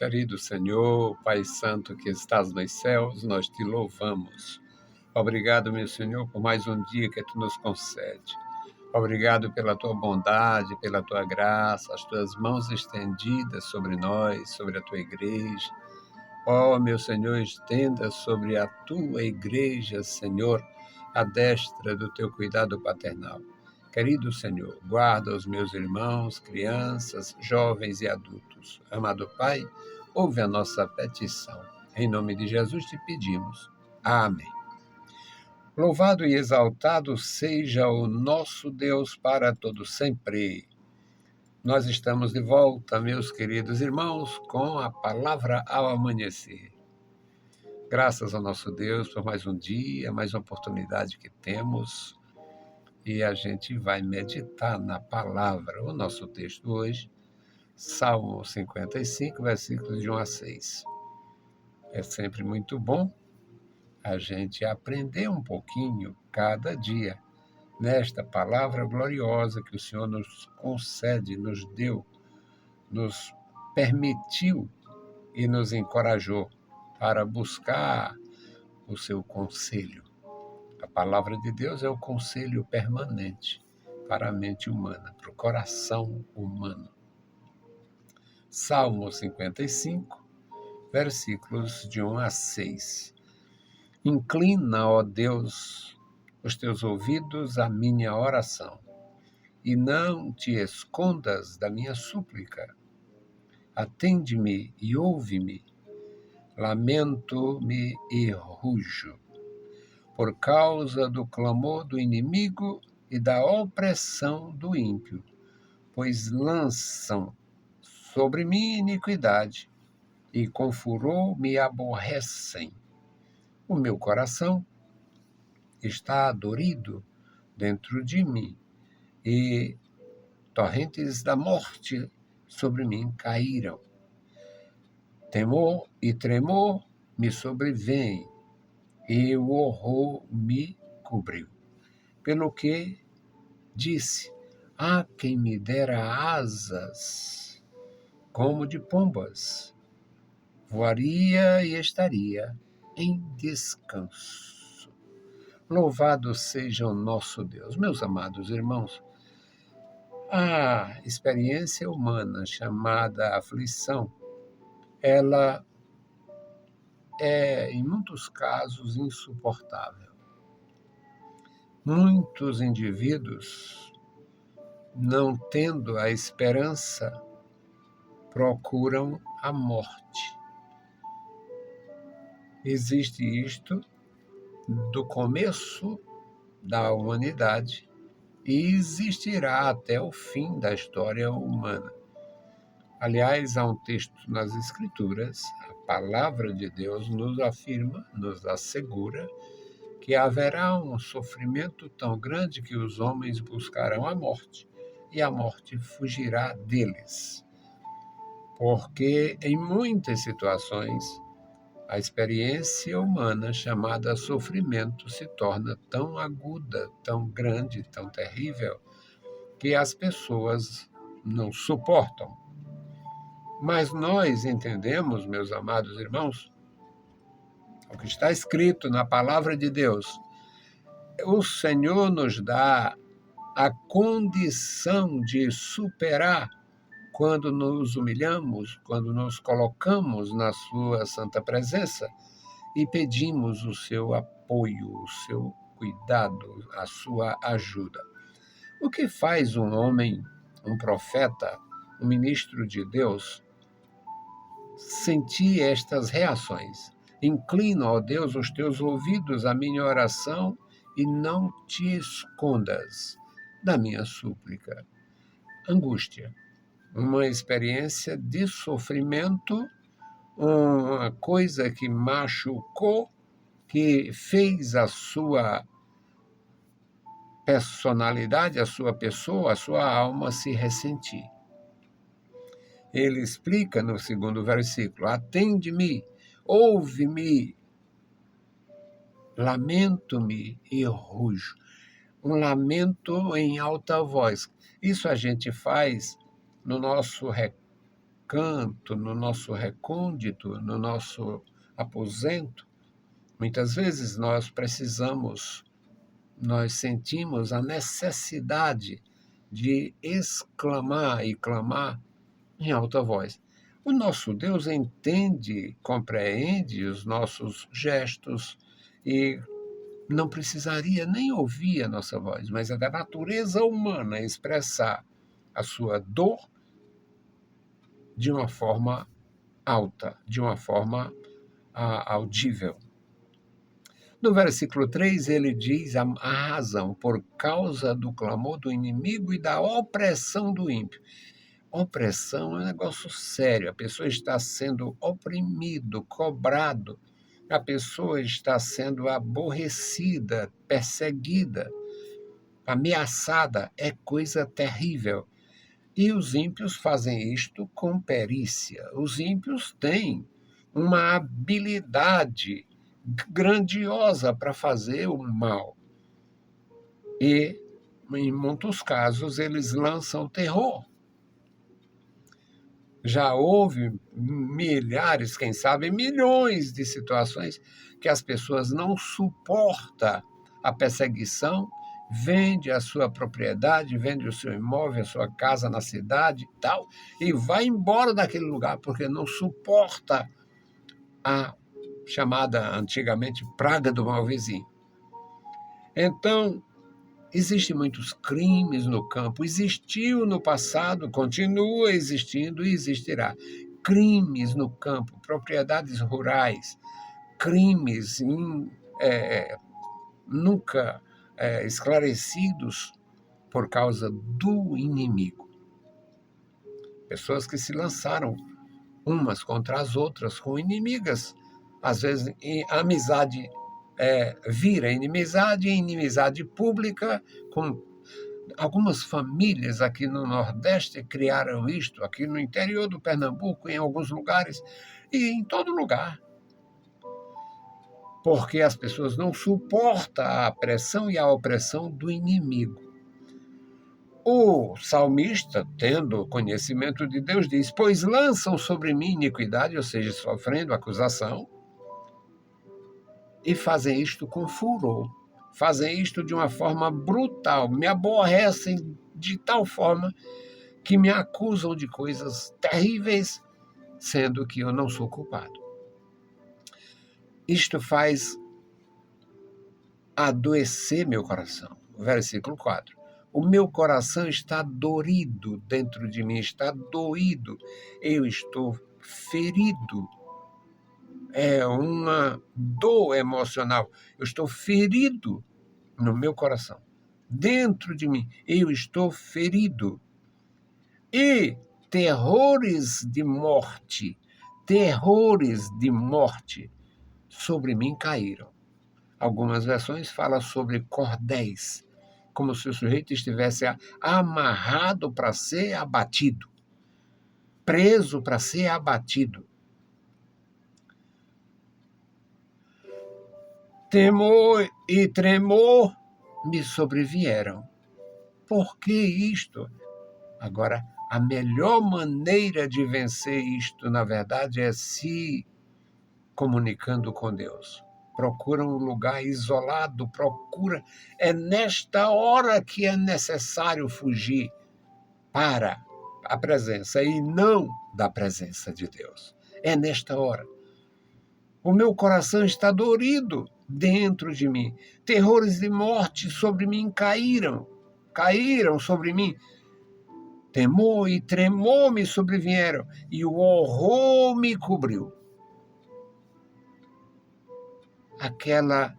Querido Senhor, Pai Santo que estás nos céus, nós te louvamos. Obrigado, meu Senhor, por mais um dia que tu nos concede. Obrigado pela tua bondade, pela tua graça, as tuas mãos estendidas sobre nós, sobre a tua igreja. Ó, meu Senhor, estenda sobre a tua igreja, Senhor, a destra do teu cuidado paternal. Querido Senhor, guarda os meus irmãos, crianças, jovens e adultos. Amado Pai, ouve a nossa petição. Em nome de Jesus te pedimos. Amém. Louvado e exaltado seja o nosso Deus para todo sempre. Nós estamos de volta, meus queridos irmãos, com a palavra ao amanhecer. Graças ao nosso Deus por mais um dia, mais uma oportunidade que temos. E a gente vai meditar na palavra. O nosso texto hoje, Salmo 55, versículos de 1 a 6. É sempre muito bom a gente aprender um pouquinho cada dia nesta palavra gloriosa que o Senhor nos concede, nos deu, nos permitiu e nos encorajou para buscar o seu conselho. A palavra de Deus é o conselho permanente para a mente humana, para o coração humano. Salmo 55, versículos de 1 a 6. Inclina, ó Deus, os teus ouvidos à minha oração, e não te escondas da minha súplica. Atende-me e ouve-me. Lamento-me e rujo, por causa do clamor do inimigo e da opressão do ímpio, pois lançam sobre mim iniquidade, e com furor me aborrecem. O meu coração está adorido dentro de mim, e torrentes da morte sobre mim caíram. Temor e tremor me sobrevêm, e o horror me cobriu. Pelo que disse, quem me dera asas como de pombas, voaria e estaria em descanso. Louvado seja o nosso Deus. Meus amados irmãos, a experiência humana chamada aflição, ela é, em muitos casos, insuportável. Muitos indivíduos, não tendo a esperança, procuram a morte. Existe isto do começo da humanidade e existirá até o fim da história humana. Aliás, há um texto nas Escrituras, a palavra de Deus nos afirma, nos assegura, que haverá um sofrimento tão grande que os homens buscarão a morte, e a morte fugirá deles. Porque em muitas situações, a experiência humana chamada sofrimento se torna tão aguda, tão grande, tão terrível, que as pessoas não suportam. Mas nós entendemos, meus amados irmãos, o que está escrito na palavra de Deus. O Senhor nos dá a condição de superar quando nos humilhamos, quando nos colocamos na sua santa presença e pedimos o seu apoio, o seu cuidado, a sua ajuda. O que faz um homem, um profeta, um ministro de Deus, sentir estas reações? Inclina, ó Deus, os teus ouvidos à minha oração e não te escondas da minha súplica. Angústia, uma experiência de sofrimento, uma coisa que machucou, que fez a sua personalidade, a sua pessoa, a sua alma se ressentir. Ele explica no segundo versículo: atende-me, ouve-me, lamento-me e rujo. Um lamento em alta voz. Isso a gente faz no nosso canto, no nosso recôndito, no nosso aposento, muitas vezes nós sentimos a necessidade de exclamar e clamar em alta voz. O nosso Deus entende, compreende os nossos gestos e não precisaria nem ouvir a nossa voz, mas é da natureza humana expressar a sua dor de uma forma alta, de uma forma audível. No versículo 3, ele diz a razão, por causa do clamor do inimigo e da opressão do ímpio. Opressão é um negócio sério, a pessoa está sendo oprimido, cobrado, a pessoa está sendo aborrecida, perseguida, ameaçada, é coisa terrível. E os ímpios fazem isto com perícia. Os ímpios têm uma habilidade grandiosa para fazer o mal. E, em muitos casos, eles lançam terror. Já houve milhares, quem sabe milhões de situações que as pessoas não suportam a perseguição, vende a sua propriedade, vende o seu imóvel, a sua casa na cidade e tal, e vai embora daquele lugar porque não suporta a chamada antigamente praga do mau vizinho. Então, existem muitos crimes no campo, existiu no passado, continua existindo e existirá. Crimes no campo, propriedades rurais, crimes nunca esclarecidos por causa do inimigo. Pessoas que se lançaram umas contra as outras com inimigas. Às vezes, amizade vira inimizade, inimizade pública. Com algumas famílias aqui no Nordeste criaram isto, aqui no interior do Pernambuco, em alguns lugares, e em todo lugar. Porque as pessoas não suportam a pressão e a opressão do inimigo. O salmista, tendo conhecimento de Deus, diz: pois lançam sobre mim iniquidade, ou seja, sofrendo acusação, e fazem isto com furor, fazem isto de uma forma brutal, me aborrecem de tal forma que me acusam de coisas terríveis, sendo que eu não sou culpado. Isto faz adoecer meu coração. Versículo 4. O meu coração está dorido dentro de mim, está doído. Eu estou ferido. É uma dor emocional. Eu estou ferido no meu coração. Dentro de mim, eu estou ferido. E terrores de morte sobre mim caíram. Algumas versões falam sobre cordéis, como se o sujeito estivesse amarrado para ser abatido, preso para ser abatido. Temor e tremor me sobrevieram. Por que isto? Agora, a melhor maneira de vencer isto, na verdade, é se comunicando com Deus. Procura um lugar isolado, É nesta hora que é necessário fugir para a presença e não da presença de Deus. É nesta hora. O meu coração está dorido dentro de mim. Terrores de morte sobre mim caíram sobre mim. Temor e tremor me sobrevieram, e o horror me cobriu. Aquela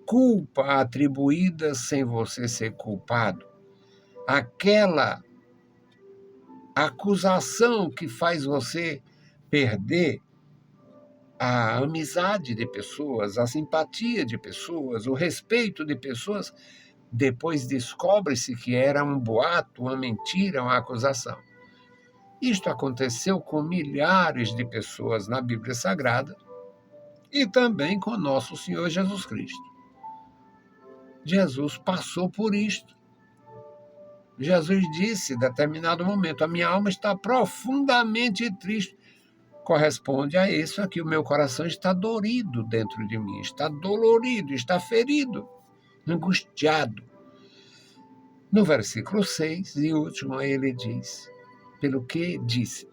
culpa atribuída sem você ser culpado. Aquela acusação que faz você perder a amizade de pessoas, a simpatia de pessoas, o respeito de pessoas, depois descobre-se que era um boato, uma mentira, uma acusação. Isto aconteceu com milhares de pessoas na Bíblia Sagrada e também com nosso Senhor Jesus Cristo. Jesus passou por isto. Jesus disse, em determinado momento, a minha alma está profundamente triste. Corresponde a isso aqui, o meu coração está dorido dentro de mim, está dolorido, está ferido, angustiado. No versículo 6 e último, ele diz, pelo que disse,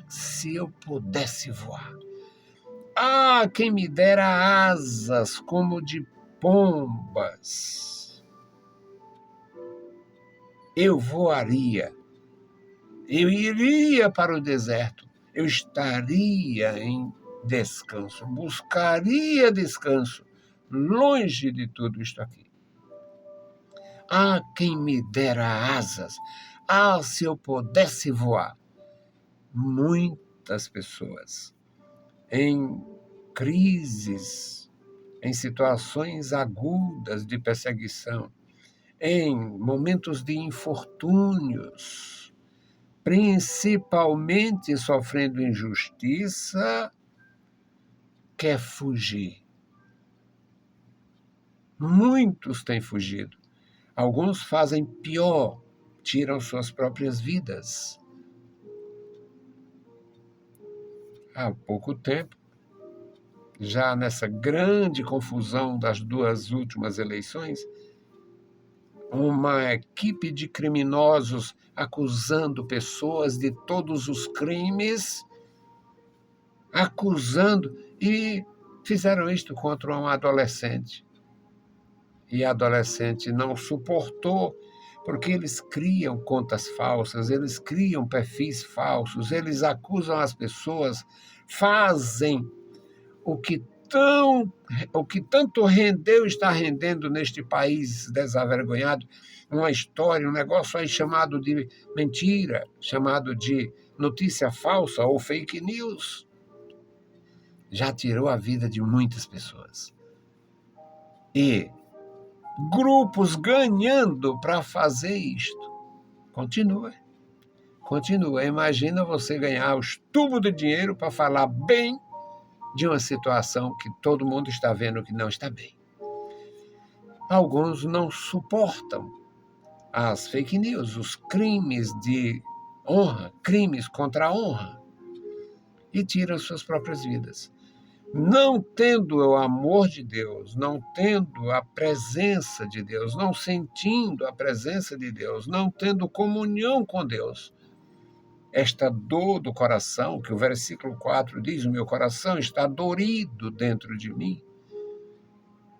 se eu pudesse voar. Quem me dera asas como de pombas. Eu voaria, eu iria para o deserto, eu estaria em descanso, buscaria descanso, longe de tudo isto aqui. Quem me dera asas. Se eu pudesse voar. Muitas pessoas em crises, em situações agudas de perseguição, em momentos de infortúnios, principalmente sofrendo injustiça, quer fugir. Muitos têm fugido. Alguns fazem pior, tiram suas próprias vidas. Há pouco tempo, já nessa grande confusão das duas últimas eleições, uma equipe de criminosos acusando pessoas de todos os crimes, e fizeram isto contra um adolescente. E a adolescente não suportou, porque eles criam contas falsas, eles criam perfis falsos, eles acusam as pessoas, fazem o que tanto rendeu, está rendendo neste país desavergonhado, uma história, um negócio aí chamado de mentira, chamado de notícia falsa ou fake news. Já tirou a vida de muitas pessoas. E grupos ganhando para fazer isto. Continua. Imagina você ganhar os tubos de dinheiro para falar bem de uma situação que todo mundo está vendo que não está bem. Alguns não suportam as fake news, os crimes de honra, crimes contra a honra, e tiram suas próprias vidas. Não tendo o amor de Deus, não tendo a presença de Deus, não sentindo a presença de Deus, não tendo comunhão com Deus, esta dor do coração, que o versículo 4 diz, o meu coração está dorido dentro de mim,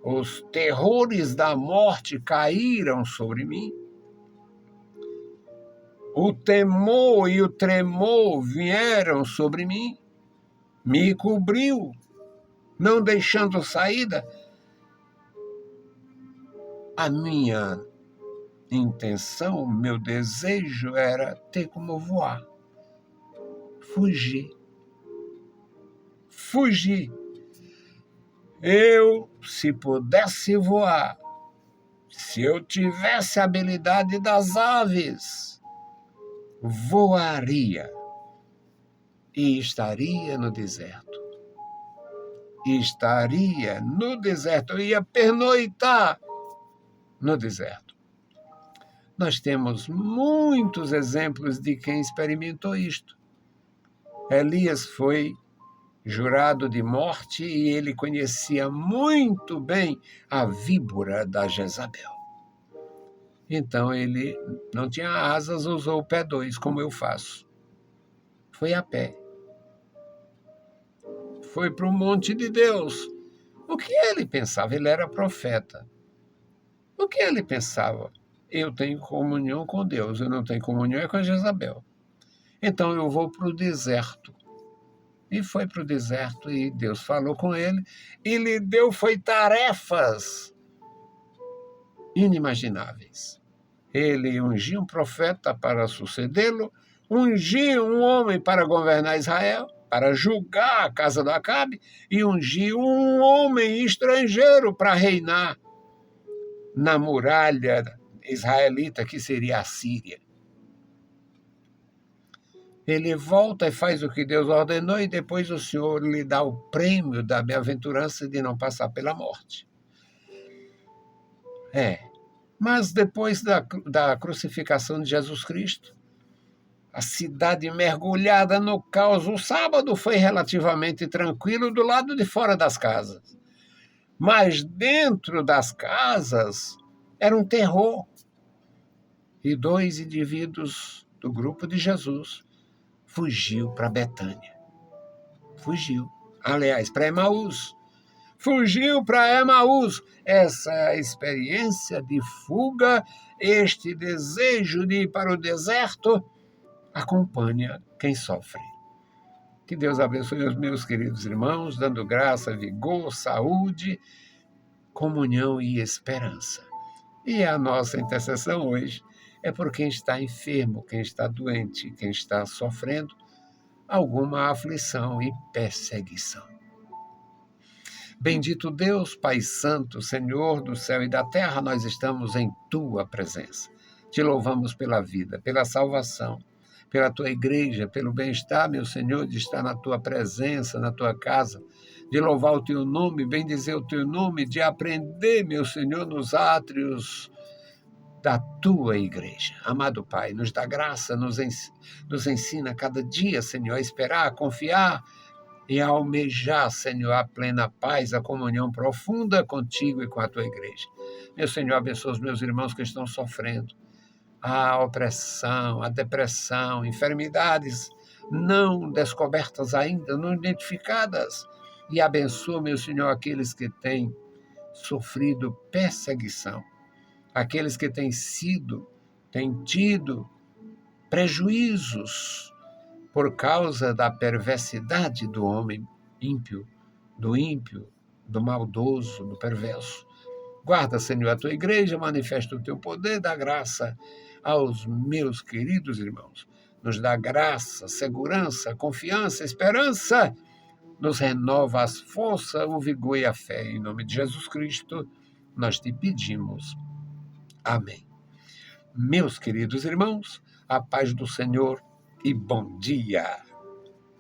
os terrores da morte caíram sobre mim, o temor e o tremor vieram sobre mim, me cobriu, não deixando saída. A minha intenção, meu desejo era ter como voar. Fugir. Eu, se pudesse voar, se eu tivesse a habilidade das aves, voaria e estaria no deserto. Eu ia pernoitar no deserto. Nós temos muitos exemplos de quem experimentou isto. Elias foi jurado de morte e ele conhecia muito bem a víbora da Jezabel. Então ele não tinha asas, usou o pé 2, como eu faço. Foi a pé. Foi para o monte de Deus. O que ele pensava? Ele era profeta. O que ele pensava? Eu tenho comunhão com Deus, eu não tenho comunhão com a Jezabel. Então eu vou para o deserto. E foi para o deserto e Deus falou com ele e lhe deu tarefas inimagináveis. Ele ungiu um profeta para sucedê-lo, ungiu um homem para governar Israel, para julgar a casa do Acabe, e ungiu um homem estrangeiro para reinar na muralha israelita, que seria a Síria. Ele volta e faz o que Deus ordenou e depois o Senhor lhe dá o prêmio da bem-aventurança de não passar pela morte. Mas depois da crucificação de Jesus Cristo, a cidade mergulhada no caos, o sábado foi relativamente tranquilo do lado de fora das casas. Mas dentro das casas era um terror. E 2 indivíduos do grupo de Jesus fugiu para Betânia. Fugiu. Aliás, para Emaús. Fugiu para Emaús. Essa experiência de fuga, este desejo de ir para o deserto, acompanha quem sofre. Que Deus abençoe os meus queridos irmãos, dando graça, vigor, saúde, comunhão e esperança. E a nossa intercessão hoje é por quem está enfermo, quem está doente, quem está sofrendo alguma aflição e perseguição. Bendito Deus, Pai Santo, Senhor do céu e da terra, nós estamos em Tua presença. Te louvamos pela vida, pela salvação, pela Tua igreja, pelo bem-estar, meu Senhor, de estar na Tua presença, na Tua casa, de louvar o Teu nome, bendizer o Teu nome, de aprender, meu Senhor, nos átrios da Tua igreja. Amado Pai, nos dá graça, nos ensina cada dia, Senhor, a esperar, a confiar e a almejar, Senhor, a plena paz, a comunhão profunda contigo e com a Tua igreja. Meu Senhor, abençoa os meus irmãos que estão sofrendo a opressão, a depressão, enfermidades não descobertas ainda, não identificadas. E abençoa, meu Senhor, aqueles que têm sofrido perseguição, aqueles que têm tido prejuízos por causa da perversidade do homem ímpio, do maldoso, do perverso. Guarda, Senhor, a Tua igreja, manifesta o Teu poder, dá graça aos meus queridos irmãos. Nos dá graça, segurança, confiança, esperança. Nos renova as forças, o vigor e a fé. Em nome de Jesus Cristo, nós te pedimos. Amém. Meus queridos irmãos, a paz do Senhor e bom dia.